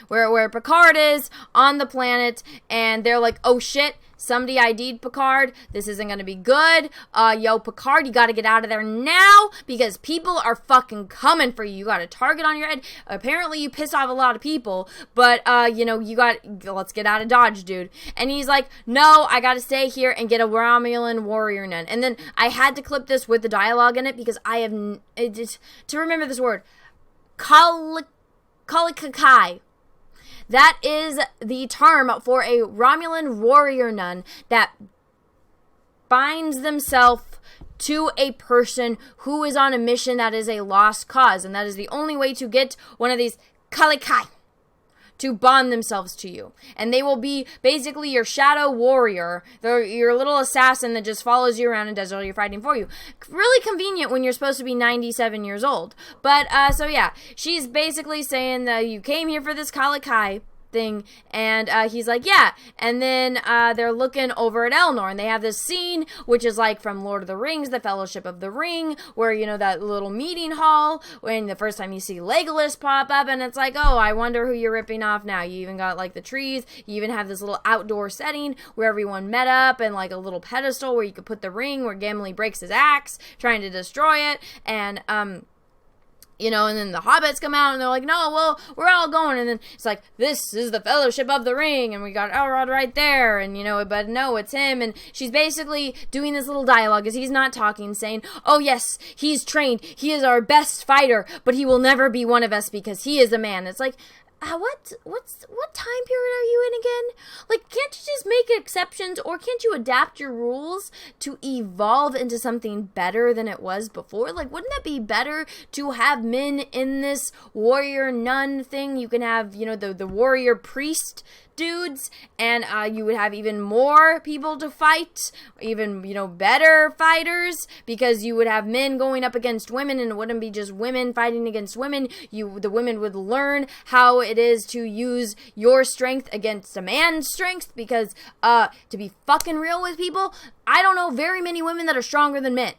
where Picard is on the planet, and they're like, oh shit, somebody ID'd Picard. This isn't going to be good. Yo, Picard, you got to get out of there now, because people are fucking coming for you. You got a target on your head. Apparently you pissed off a lot of people, but, let's get out of Dodge, dude. And he's like, no, I got to stay here and get a Romulan warrior nun. And then I had to clip this with the dialogue in it, because I have, to remember this word, Kalikakai. That is the term for a Romulan warrior nun that binds themselves to a person who is on a mission that is a lost cause. And that is the only way to get one of these Kalikai to bond themselves to you. And they will be basically your shadow warrior. They're your little assassin that just follows you around and does all your fighting for you. Really convenient when you're supposed to be 97 years old. But, so yeah, she's basically saying that you came here for this Kalikai, thing, and he's like, yeah, and then they're looking over at Elnor, and they have this scene, which is like from Lord of the Rings, the Fellowship of the Ring, where, you know, that little meeting hall, when the first time you see Legolas pop up, and it's like, oh, I wonder who you're ripping off now. You even got, like, the trees, you even have this little outdoor setting where everyone met up, and, like, a little pedestal where you could put the ring, where Gimli breaks his axe, trying to destroy it, and, you know, and then the hobbits come out, and they're like, no, well, we're all going, and then it's like, this is the Fellowship of the Ring, and we got Elrond right there, and, you know, but no, it's him, and she's basically doing this little dialogue as he's not talking, saying, oh, yes, he's trained, he is our best fighter, but he will never be one of us because he is a man. It's like, what time period are you in again? Like, can't you just make exceptions, or can't you adapt your rules to evolve into something better than it was before? Like, wouldn't that be better to have men in this warrior nun thing? You can have, you know, the warrior priest dudes, and you would have even more people to fight, even, you know, better fighters, because you would have men going up against women, and it wouldn't be just women fighting against women. The women would learn how it is to use your strength against a man's strength, because to be fucking real with people, I don't know very many women that are stronger than men.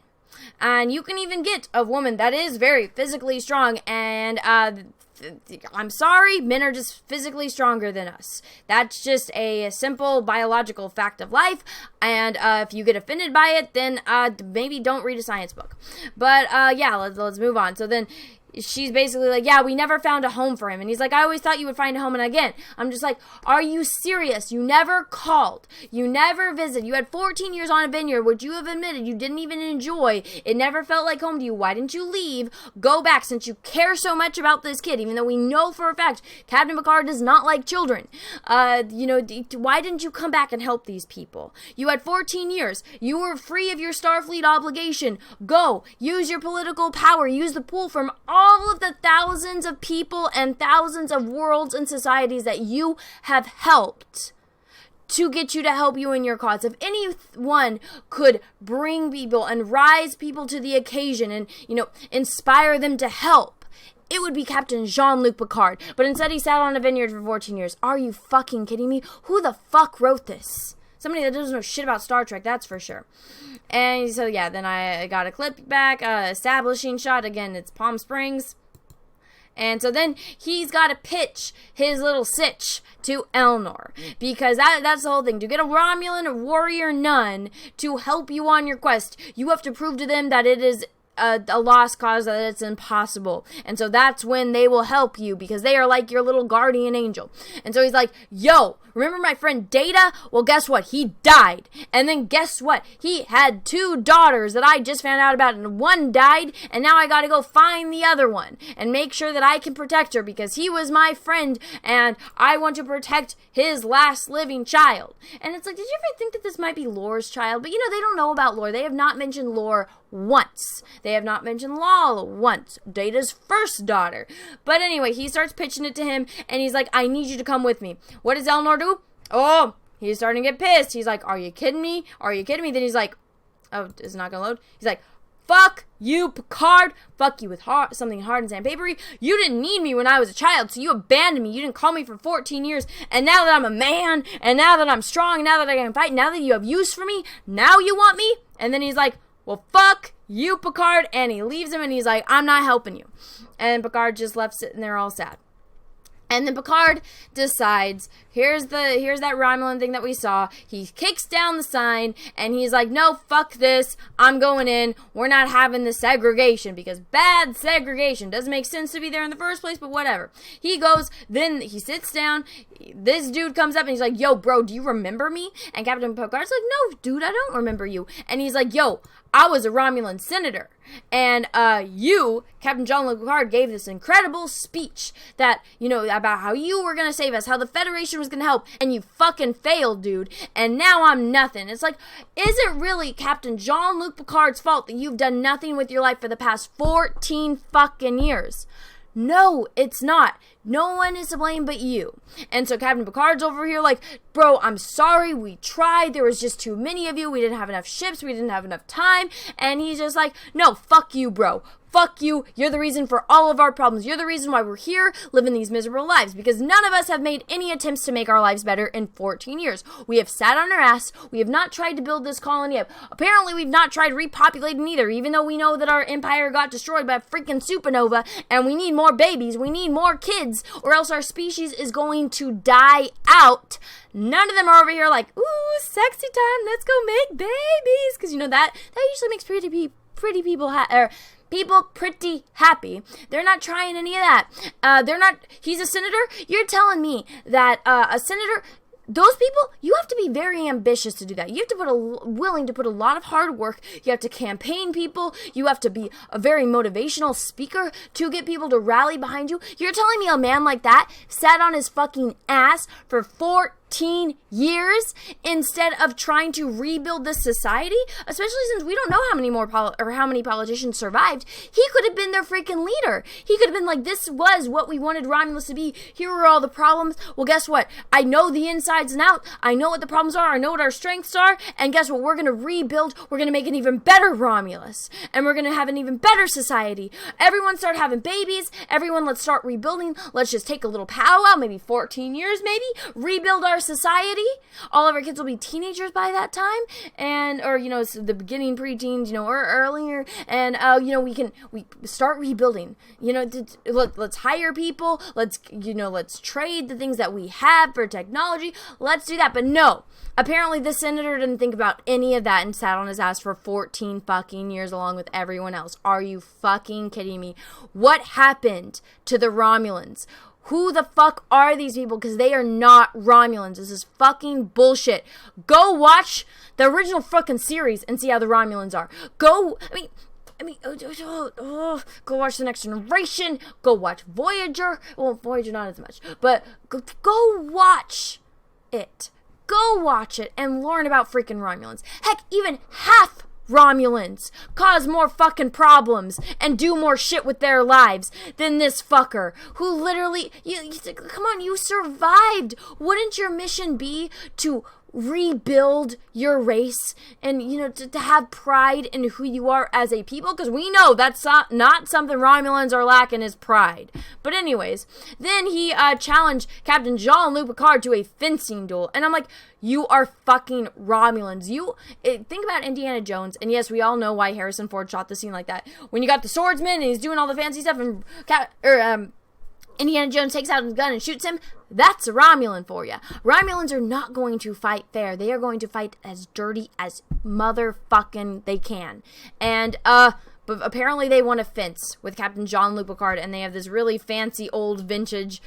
And you can even get a woman that is very physically strong, and I'm sorry, men are just physically stronger than us. That's just a simple biological fact of life, and if you get offended by it, then maybe don't read a science book. But yeah, let's move on. So then she's basically like, yeah, we never found a home for him. And he's like, I always thought you would find a home. And again, I'm just like, are you serious? You never called. You never visited. You had 14 years on a vineyard, which you have admitted you didn't even enjoy. It never felt like home to you. Why didn't you leave? Go back, since you care so much about this kid, even though we know for a fact Captain Picard does not like children. You know, why didn't you come back and help these people? You had 14 years. You were free of your Starfleet obligation. Go. Use your political power. Use the pool from all of the thousands of people and thousands of worlds and societies that you have helped to get you to help you in your cause. If anyone could bring people and rise people to the occasion and, you know, inspire them to help, it would be Captain Jean-Luc Picard. But instead he sat on a vineyard for 14 years. Are you fucking kidding me? Who the fuck wrote this? Somebody that doesn't know shit about Star Trek, that's for sure. And so, yeah, then I got a clip back, establishing shot. Again, it's Palm Springs. And so then he's got to pitch his little sitch to Elnor. Because that's the whole thing. To get a Romulan warrior nun to help you on your quest, you have to prove to them that it is a lost cause, that it's impossible. And so that's when they will help you, because they are like your little guardian angel. And so he's like, yo, remember my friend Data? Well, guess what? He died. And then guess what? He had 2 daughters that I just found out about, and one died, and now I gotta go find the other one and make sure that I can protect her, because he was my friend and I want to protect his last living child. And it's like, did you ever think that this might be Lore's child? But you know, they don't know about Lore. They have not mentioned Lore once. They have not mentioned Lal once. Data's first daughter. But anyway, he starts pitching it to him, and he's like, I need you to come with me. What does Elnor do? Oh, he's starting to get pissed. He's like, are you kidding me? Are you kidding me? Then he's like, oh, it's not gonna load. He's like, fuck you, Picard. Fuck you with something hard and sandpapery. You didn't need me when I was a child, so you abandoned me. You didn't call me for 14 years. And now that I'm a man, and now that I'm strong, and now that I can fight, now that you have use for me, now you want me? And then he's like, well, fuck you, Picard. And he leaves him, and he's like, I'm not helping you. And Picard just left sitting there all sad. And then Picard decides, here's that Romulan thing that we saw. He kicks down the sign, and he's like, no, fuck this. I'm going in. We're not having the segregation, because bad segregation doesn't make sense to be there in the first place, but whatever. He goes, then he sits down. This dude comes up, and he's like, yo, bro, do you remember me? And Captain Picard's like, no, dude, I don't remember you. And he's like, yo, I was a Romulan senator. And you, Captain Jean-Luc Picard, gave this incredible speech that, you know, about how you were going to save us, how the Federation was going to help, and you fucking failed, dude. And now I'm nothing. It's like, is it really Captain Jean-Luc Picard's fault that you've done nothing with your life for the past 14 fucking years? No, it's not. No one is to blame but you. And so Captain Picard's over here like, bro, I'm sorry, we tried, there was just too many of you, we didn't have enough ships, we didn't have enough time, and he's just like, no, fuck you, bro. Fuck you, you're the reason for all of our problems. You're the reason why we're here living these miserable lives, because none of us have made any attempts to make our lives better in 14 years. We have sat on our ass, we have not tried to build this colony up. Apparently we've not tried repopulating either, even though we know that our empire got destroyed by a freaking supernova, and we need more babies, we need more kids, or else our species is going to die out. None of them are over here like, ooh, sexy time, let's go make babies, because you know that usually makes pretty people people pretty happy. They're not trying any of that. He's a senator. You're telling me that a senator, those people, you have to be very ambitious to do that. You have to willing to put a lot of hard work. You have to campaign people. You have to be a very motivational speaker to get people to rally behind you. You're telling me a man like that sat on his fucking ass for 14 years instead of trying to rebuild this society, especially since we don't know how many more how many politicians survived. He could have been their freaking leader. He could have been like, this was what we wanted Romulus to be. Here are all the problems. Well, guess what? I know the insides and out. I know what the problems are. I know what our strengths are. And guess what? We're going to rebuild. We're going to make an even better Romulus. And we're going to have an even better society. Everyone start having babies. Everyone, let's start rebuilding. Let's just take a little powwow, maybe 14 years, maybe, rebuild our society. All of our kids will be teenagers by that time, and or it's the beginning preteens, or earlier, and we start rebuilding. Let's hire people. Let's trade the things that we have for technology. Let's do that. But no, apparently the senator didn't think about any of that and sat on his ass for 14 fucking years along with everyone else. Are you fucking kidding me? What happened to the Romulans? Who the fuck are these people? Because they are not Romulans. This is fucking bullshit. Go watch the original fucking series and see how the Romulans are. Go watch The Next Generation. Go watch Voyager. Well, Voyager not as much. But go watch it. Go watch it and learn about freaking Romulans. Heck, even half Romulans cause more fucking problems and do more shit with their lives than this fucker who literally, come on, you survived. Wouldn't your mission be to rebuild your race and, to have pride in who you are as a people? Because we know that's not something Romulans are lacking is pride. But anyways, then he challenged Captain Jean-Luc Picard to a fencing duel. And I'm like, you are fucking Romulans. Think about Indiana Jones. And yes, we all know why Harrison Ford shot the scene like that. When you got the swordsman and he's doing all the fancy stuff and Indiana Jones takes out his gun and shoots him, that's a Romulan for you. Romulans are not going to fight fair. They are going to fight as dirty as motherfucking they can. And, but apparently they want to fence with Captain Jean-Luc Picard, and they have this really fancy old vintage,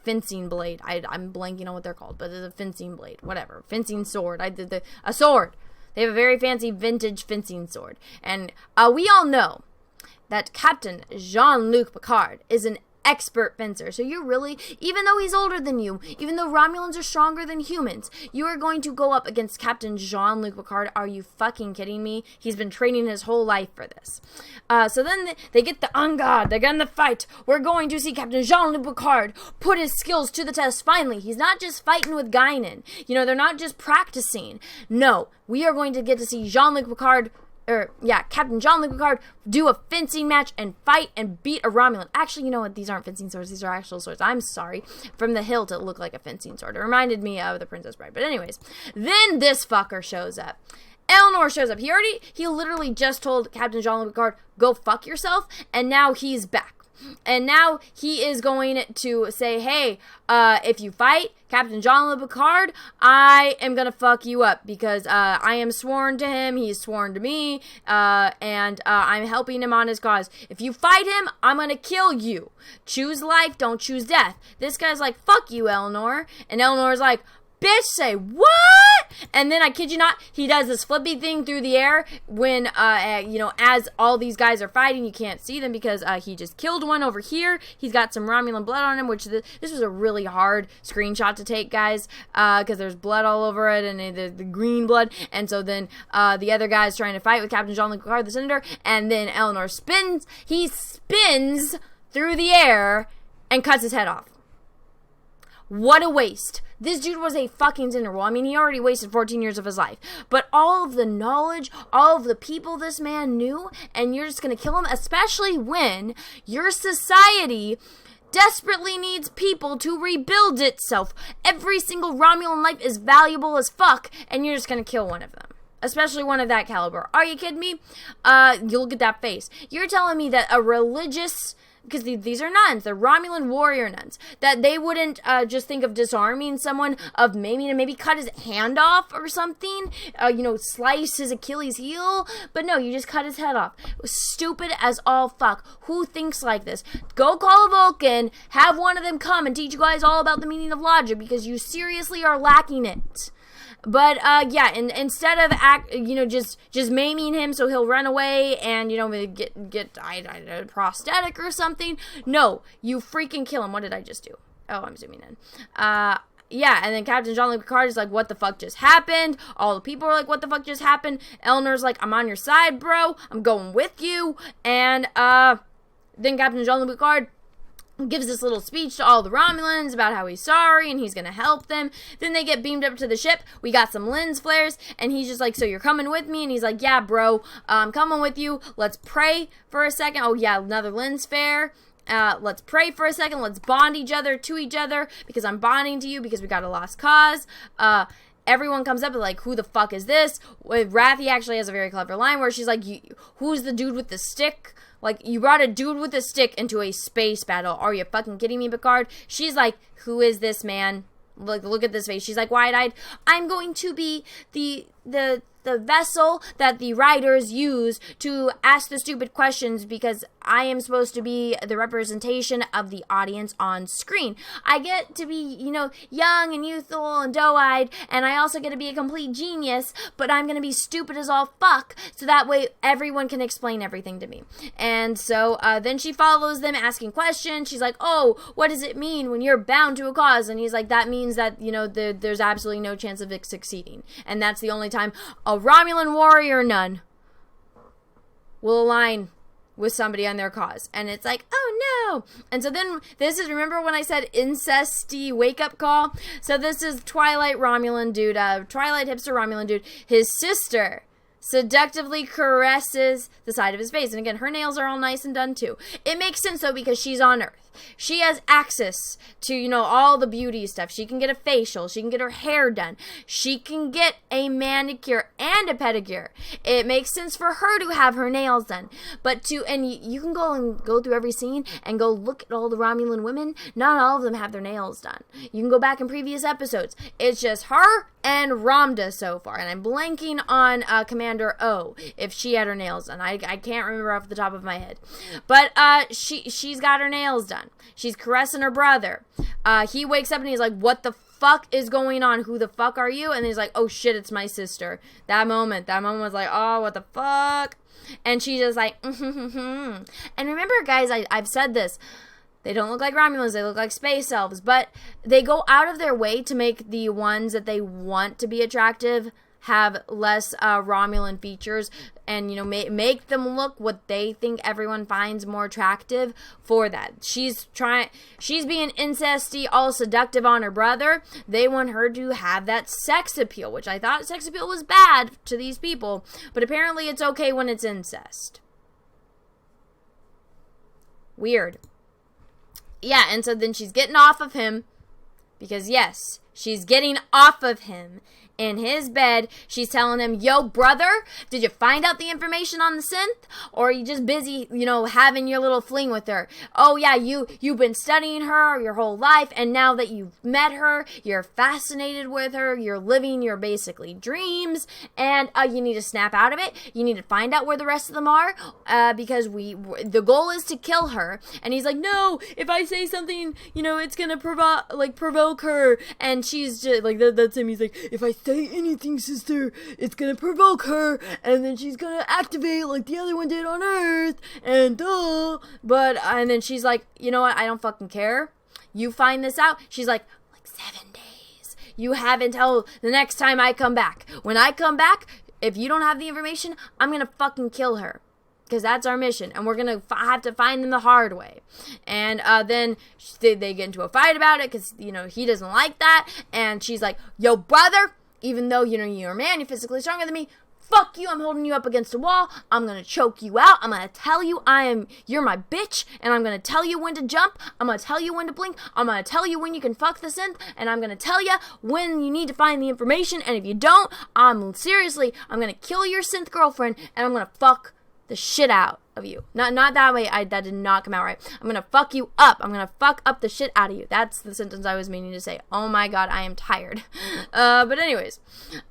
fencing blade. I'm blanking on what they're called, but it's a fencing blade. Whatever. Fencing sword. A sword. They have a very fancy vintage fencing sword. And, we all know that Captain Jean-Luc Picard is an expert fencer. So you're really, even though he's older than you, even though Romulans are stronger than humans, you are going to go up against Captain Jean-Luc Picard. Are you fucking kidding me? He's been training his whole life for this. So then they get the en garde. They get in the fight. We're going to see Captain Jean-Luc Picard put his skills to the test. Finally, he's not just fighting with Guinan. They're not just practicing. No, we are going to get to see Jean-Luc Picard, Captain Jean-Luc Picard do a fencing match and fight and beat a Romulan. Actually, you know what? These aren't fencing swords. These are actual swords. I'm sorry. From the hilt, it looked like a fencing sword. It reminded me of the Princess Bride. But anyways, then this fucker shows up. Elnor shows up. He literally just told Captain Jean-Luc Picard, go fuck yourself, and now he's back. And now he is going to say, hey, if you fight Captain Jean-Luc Picard, I am going to fuck you up because I am sworn to him, he's sworn to me, and I'm helping him on his cause. If you fight him, I'm going to kill you. Choose life, don't choose death. This guy's like, fuck you, Elnor. And Elnor's like, bitch, say what? And then I kid you not, he does this flippy thing through the air when, as all these guys are fighting. You can't see them because he just killed one over here. He's got some Romulan blood on him, which this was a really hard screenshot to take, guys, because there's blood all over it and the green blood. And so then the other guy's trying to fight with Captain Jean-Luc Picard, the senator, and then Elnor spins through the air and cuts his head off. What a waste. This dude was a fucking Cinderwall. I mean, he already wasted 14 years of his life. But all of the knowledge, all of the people this man knew, and you're just going to kill him, especially when your society desperately needs people to rebuild itself. Every single Romulan life is valuable as fuck, and you're just going to kill one of them. Especially one of that caliber. Are you kidding me? You look at that face. You're telling me that a religious... because these are nuns, they're Romulan warrior nuns, that they wouldn't just think of disarming someone, of maybe cut his hand off or something, slice his Achilles heel, but no, you just cut his head off. It was stupid as all fuck. Who thinks like this? Go call a Vulcan, have one of them come and teach you guys all about the meaning of logic, because you seriously are lacking it. But, and instead of, just maiming him so he'll run away and, get a prosthetic or something, no, you freaking kill him. What did I just do? Oh, I'm zooming in. And then Captain Jean-Luc Picard is like, what the fuck just happened? All the people are like, what the fuck just happened? Eleanor's like, I'm on your side, bro. I'm going with you. And, then Captain Jean-Luc Picard gives this little speech to all the Romulans about how he's sorry and he's gonna help them. Then they get beamed up to the ship. We got some lens flares, and he's just like, so you're coming with me? And he's like, yeah, bro, I'm coming with you. Let's pray for a second. Oh, yeah, another lens flare. Let's pray for a second. Let's bond each other to each other, because I'm bonding to you because we got a lost cause. Everyone comes up and like, who the fuck is this? Raffi actually has a very clever line where she's like, who's the dude with the stick? Like, you brought a dude with a stick into a space battle. Are you fucking kidding me, Picard? She's like, who is this man? Look at this face. She's like, wide-eyed. I'm going to be the vessel that the writers use to ask the stupid questions, because I am supposed to be the representation of the audience on screen. I get to be, young and youthful and doe-eyed, and I also get to be a complete genius, but I'm going to be stupid as all fuck, so that way everyone can explain everything to me. And so then she follows them asking questions. She's like, oh, what does it mean when you're bound to a cause? And he's like, that means that, there's absolutely no chance of it succeeding. And that's the only time a Romulan warrior nun will align with somebody on their cause. And it's like, oh no. And so then this is, remember when I said incesty wake up call? So this is Twilight Romulan dude, Twilight hipster Romulan dude. His sister seductively caresses the side of his face. And again, her nails are all nice and done too. It makes sense though, because she's on Earth. She has access to, all the beauty stuff. She can get a facial. She can get her hair done. She can get a manicure and a pedicure. It makes sense for her to have her nails done. But and you can go through every scene and go look at all the Romulan women. Not all of them have their nails done. You can go back in previous episodes. It's just her and Ramda so far. And I'm blanking on Commander O, if she had her nails done. I can't remember off the top of my head. But she's got her nails done. She's caressing her brother. He wakes up and he's like, what the fuck is going on? Who the fuck are you? And he's like, oh shit, it's my sister. That moment was like, oh, what the fuck? And she's just like, And remember, guys, I've said this. They don't look like Romulans. They look like space elves. But they go out of their way to make the ones that they want to be attractive have less Romulan features, and make them look what they think everyone finds more attractive for that. She's being incesty, all seductive on her brother. They want her to have that sex appeal, which I thought sex appeal was bad to these people, but apparently it's okay when it's incest. Weird. Yeah, and so then she's getting off of him, because yes, she's getting off of him. In his bed, she's telling him, yo, brother, did you find out the information on the synth? Or are you just busy, having your little fling with her? Oh, yeah, you've been studying her your whole life, and now that you've met her, you're fascinated with her, you're living your basically dreams, and you need to snap out of it. You need to find out where the rest of them are, because the goal is to kill her. And he's like, no, if I say something, it's gonna provoke her. And she's just like, that's him. He's like, if I say anything, sister, it's gonna provoke her, and then she's gonna activate like the other one did on Earth, and and then she's like, you know what, I don't fucking care. You find this out. She's like 7 days. You have until the next time I come back. When I come back, if you don't have the information, I'm gonna fucking kill her. because that's our mission, and we're gonna have to find them the hard way. And then they get into a fight about it, because, you know, he doesn't like that, and she's like, yo, brother, even though, you know, you're a man, you're physically stronger than me, fuck you, I'm holding you up against a wall, I'm gonna choke you out, I'm gonna tell you you're my bitch, and I'm gonna tell you when to jump, I'm gonna tell you when to blink, I'm gonna tell you when you can fuck the synth, and I'm gonna tell you when you need to find the information, and if you don't, I'm gonna kill your synth girlfriend, and I'm gonna fuck the shit out of you. Not that way, that did not come out right. I'm gonna fuck you up. I'm gonna fuck up the shit out of you. That's the sentence I was meaning to say. Oh my god, I am tired. But anyways,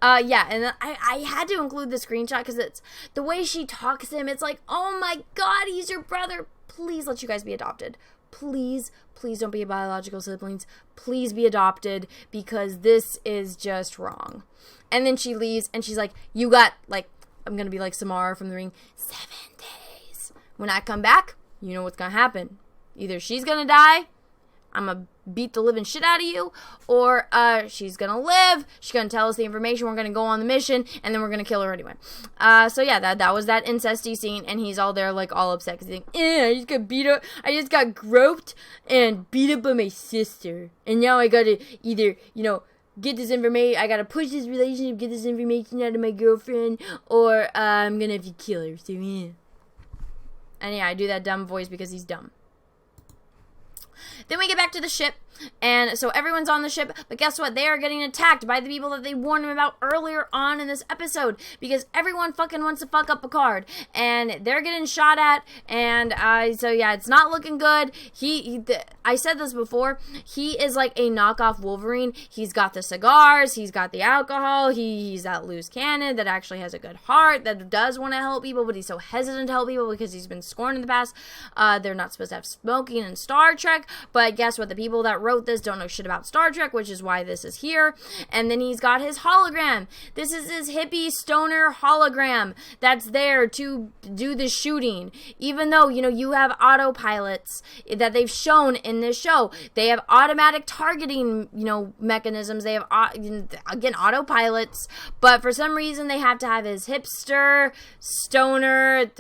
yeah, and I had to include the screenshot because it's the way she talks to him. It's like, oh my god, he's your brother. Please let you guys be adopted. Please don't be biological siblings. Please be adopted, because this is just wrong. And then she leaves, and she's like, you got, like, I'm gonna be like Samara from The Ring, 7 days. When I come back, you know what's gonna happen. Either she's gonna die, I'm gonna beat the living shit out of you, or she's gonna live, she's gonna tell us the information, we're gonna go on the mission, and then we're gonna kill her anyway. So yeah, that was that incesty scene, and he's all there, like, all upset, because he's like, I just got beat up, I just got groped and beat up by my sister, and now I gotta either, you know, get this information, I gotta push this relationship, get this information out of my girlfriend, or I'm gonna have to kill her, so yeah. And yeah, I do that dumb voice because he's dumb. Then we get back to the ship, and so everyone's on the ship, but guess what? They are getting attacked by the people that they warned them about earlier on in this episode, because everyone fucking wants to fuck up Picard, and they're getting shot at, and so yeah, it's not looking good. I said this before, he is like a knockoff Wolverine. He's got the cigars, he's got the alcohol, he's that loose cannon that actually has a good heart, that does want to help people, but he's so hesitant to help people because he's been scorned in the past. They're not supposed to have smoking in Star Trek, but guess what? The people that wrote this don't know shit about Star Trek, which is why this is here. And then he's got his hologram. This is his hippie stoner hologram that's there to do the shooting. Even though, you know, you have autopilots that they've shown in this show. They have automatic targeting, you know, mechanisms. They have, again, autopilots. But for some reason, they have to have his hipster, stoner,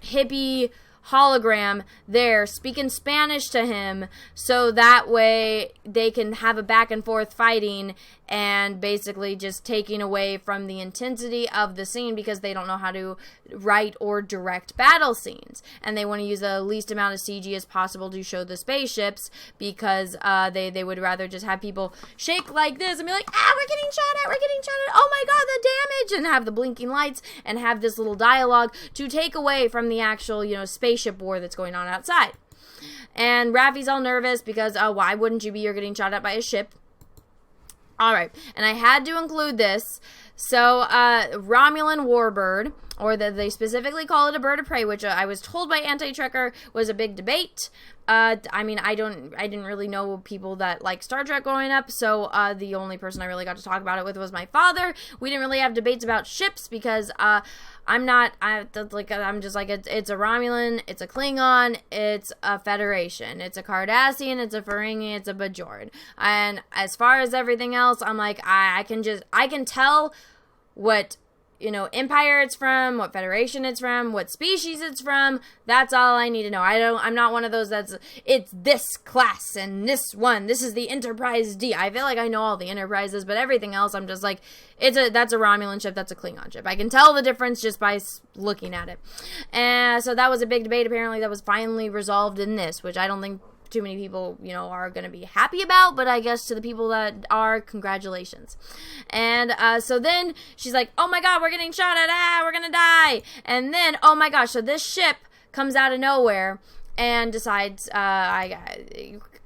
hippie hologram there speaking Spanish to him, so that way they can have a back and forth fighting, and basically just taking away from the intensity of the scene, because they don't know how to write or direct battle scenes, and they want to use the least amount of CG as possible to show the spaceships, because they would rather just have people shake like this and be like, we're getting shot at, oh my god, the damage, and have the blinking lights and have this little dialogue to take away from the actual, you know, spaceship war that's going on outside. And Raffi's all nervous because why wouldn't you be? You're getting shot at by a ship. Alright, and I had to include this. So, Romulan warbird, or they specifically call it a bird of prey, which I was told by Anti-Trekker was a big debate. I mean, I didn't really know people that like Star Trek growing up, so the only person I really got to talk about it with was my father. We didn't really have debates about ships because I'm just like, it's a Romulan, it's a Klingon, it's a Federation, it's a Cardassian, it's a Ferengi, it's a Bajoran. And as far as everything else, I'm like, I can tell what, you know, Empire it's from, what Federation it's from, what species it's from. That's all I need to know. I'm not one of those it's this class and this one. This is the Enterprise D. I feel like I know all the Enterprises, but everything else I'm just like, that's a Romulan ship, that's a Klingon ship. I can tell the difference just by looking at it. And so that was a big debate apparently that was finally resolved in this, which I don't think too many people, you know, are going to be happy about, but I guess to the people that are, congratulations. And so then she's like, oh my god, we're getting shot at, we're gonna die. And then, oh my gosh, so this ship comes out of nowhere and decides,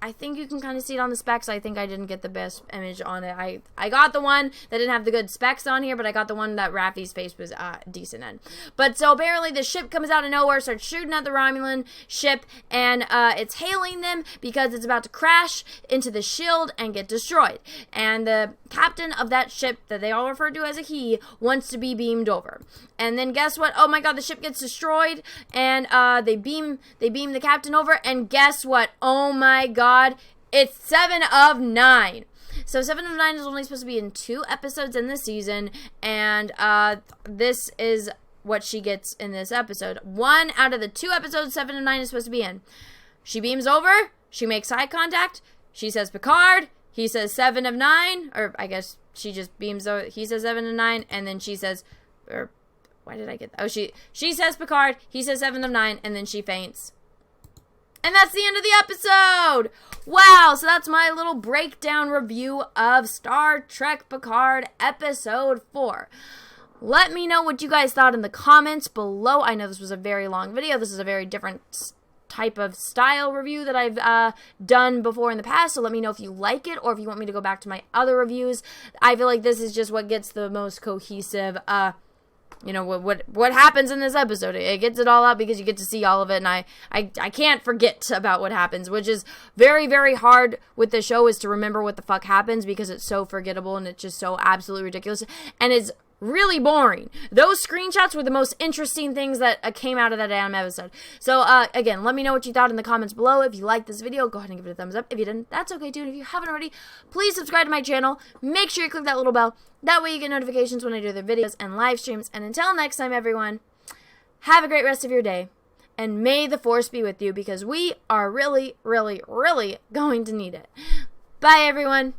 I think you can kind of see it on the specs. I think I didn't get the best image on it. I got the one that didn't have the good specs on here, but I got the one that Raffi's face was decent in. But so apparently the ship comes out of nowhere, starts shooting at the Romulan ship, and it's hailing them because it's about to crash into the shield and get destroyed. And the captain of that ship, that they all refer to as a he, wants to be beamed over. And then guess what? Oh my god, the ship gets destroyed, and they beam the captain over, and guess what? Oh my god, it's 7 of 9. So 7 of 9 is only supposed to be in 2 episodes in the season, and this is what she gets in this episode. 1 out of the 2 episodes 7 of 9 is supposed to be in. She beams over. She makes eye contact. She says Picard. He says 7 of 9. Or I guess she just beams over. He says 7 of 9. And then she says... Or why did I get that? Oh, she says Picard. He says 7 of 9. And then she faints. And that's the end of the episode! Wow, so that's my little breakdown review of Star Trek Picard Episode 4. Let me know what you guys thought in the comments below. I know this was a very long video. This is a very different type of style review that I've done before in the past, so let me know if you like it or if you want me to go back to my other reviews. I feel like this is just what gets the most cohesive, you know, what happens in this episode. It gets it all out because you get to see all of it, and I can't forget about what happens, which is very, very hard with the show, is to remember what the fuck happens because it's so forgettable and it's just so absolutely ridiculous, and it's really boring. Those screenshots were the most interesting things that came out of that damn episode. So, again, let me know what you thought in the comments below. If you liked this video, go ahead and give it a thumbs up. If you didn't, that's okay too. And if you haven't already, please subscribe to my channel. Make sure you click that little bell. That way you get notifications when I do the videos and live streams. And until next time, everyone, have a great rest of your day. And may the Force be with you, because we are really, really, really going to need it. Bye, everyone.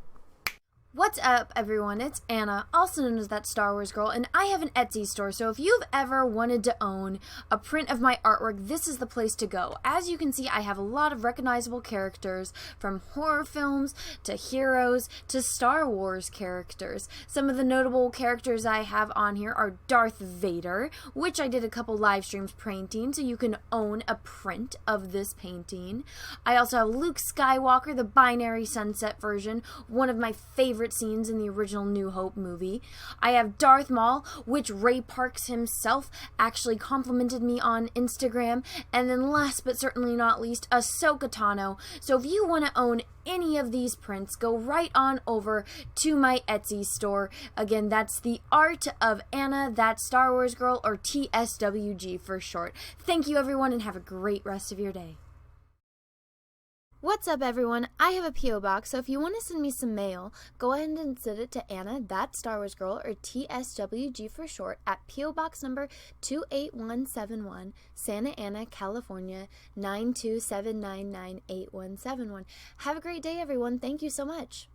What's up, everyone? It's Anna, also known as That Star Wars Girl, and I have an Etsy store, so if you've ever wanted to own a print of my artwork, this is the place to go. As you can see, I have a lot of recognizable characters, from horror films to heroes to Star Wars characters. Some of the notable characters I have on here are Darth Vader, which I did a couple live streams painting, so you can own a print of this painting. I also have Luke Skywalker, the Binary Sunset version, one of my favorite scenes in the original New Hope movie. I have Darth Maul, which Ray Parks himself actually complimented me on Instagram. And then last but certainly not least, Ahsoka Tano. So if you want to own any of these prints, go right on over to my Etsy store. Again, that's the Art of Anna, That Star Wars Girl, or TSWG for short. Thank you, everyone, and have a great rest of your day. What's up, everyone? I have a P.O. box, so if you want to send me some mail, go ahead and send it to Anna, That Star Wars Girl, or TSWG for short, at P.O. Box number 28171, Santa Ana, California, 927998171. Have a great day, everyone. Thank you so much.